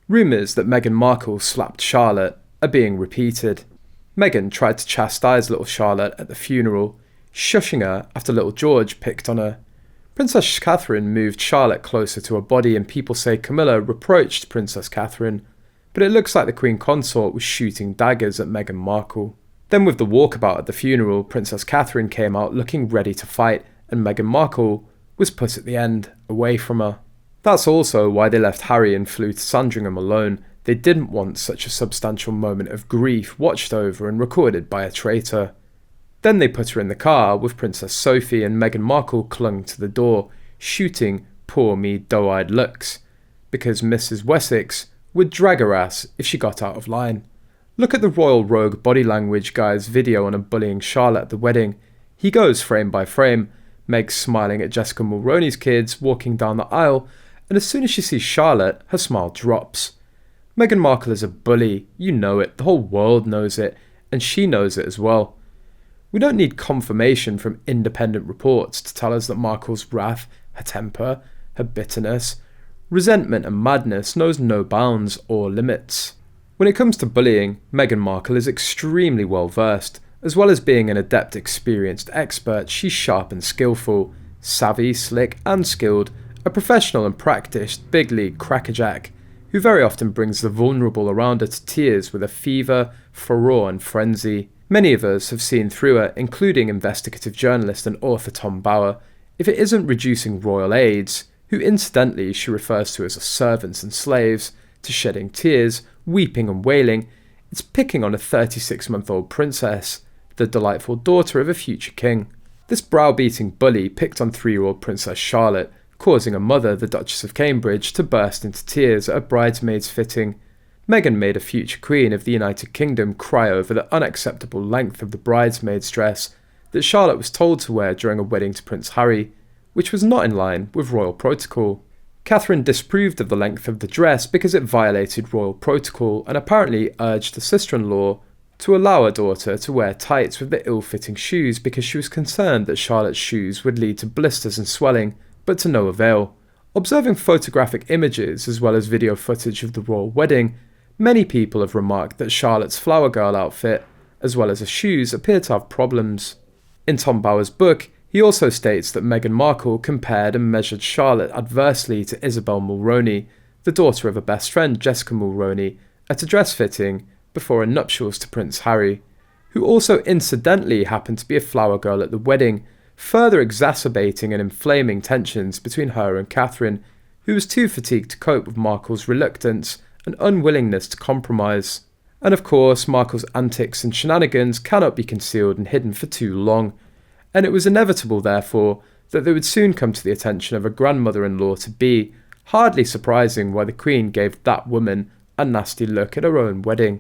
Rumours that Meghan Markle slapped Charlotte are being repeated. Meghan tried to chastise little Charlotte at the funeral, shushing her after little George picked on her. Princess Catherine moved Charlotte closer to her body, and people say Camilla reproached Princess Catherine, but it looks like the Queen Consort was shooting daggers at Meghan Markle. Then with the walkabout at the funeral, Princess Catherine came out looking ready to fight, and Meghan Markle was put at the end, away from her. That's also why they left Harry and flew to Sandringham alone. They didn't want such a substantial moment of grief watched over and recorded by a traitor. Then they put her in the car with Princess Sophie, and Meghan Markle clung to the door, shooting poor me doe-eyed looks, because Mrs. Wessex would drag her ass if she got out of line. Look at the Royal Rogue body language guy's video on a bullying Charlotte at the wedding. He goes frame by frame, Meg smiling at Jessica Mulroney's kids walking down the aisle, and as soon as she sees Charlotte, her smile drops. Meghan Markle is a bully, you know it, the whole world knows it, and she knows it as well. We don't need confirmation from independent reports to tell us that Markle's wrath, her temper, her bitterness, resentment and madness knows no bounds or limits. When it comes to bullying, Meghan Markle is extremely well versed. As well as being an adept, experienced expert, she's sharp and skillful, savvy, slick and skilled, a professional and practiced big league crackerjack, who very often brings the vulnerable around her to tears with a fever, furore and frenzy. Many of us have seen through her, including investigative journalist and author Tom Bower. If it isn't reducing royal aides, who incidentally she refers to as servants and slaves, to shedding tears, weeping and wailing, it's picking on a 36-month-old princess, the delightful daughter of a future king. This browbeating bully picked on 3-year-old Princess Charlotte, causing her mother, the Duchess of Cambridge, to burst into tears at a bridesmaid's fitting. Meghan made a future queen of the United Kingdom cry over the unacceptable length of the bridesmaid's dress that Charlotte was told to wear during a wedding to Prince Harry, which was not in line with royal protocol. Catherine disapproved of the length of the dress because it violated royal protocol, and apparently urged the sister-in-law to allow her daughter to wear tights with the ill-fitting shoes because she was concerned that Charlotte's shoes would lead to blisters and swelling, but to no avail. Observing photographic images as well as video footage of the royal wedding, many people have remarked that Charlotte's flower girl outfit, as well as her shoes, appear to have problems. In Tom Bower's book, he also states that Meghan Markle compared and measured Charlotte adversely to Isabel Mulroney, the daughter of her best friend Jessica Mulroney, at a dress fitting before her nuptials to Prince Harry, who also incidentally happened to be a flower girl at the wedding, further exacerbating and inflaming tensions between her and Catherine, who was too fatigued to cope with Markle's reluctance and unwillingness to compromise. And of course, Markle's antics and shenanigans cannot be concealed and hidden for too long, and it was inevitable, therefore, that they would soon come to the attention of her grandmother-in-law-to-be, hardly surprising why the Queen gave that woman a nasty look at her own wedding.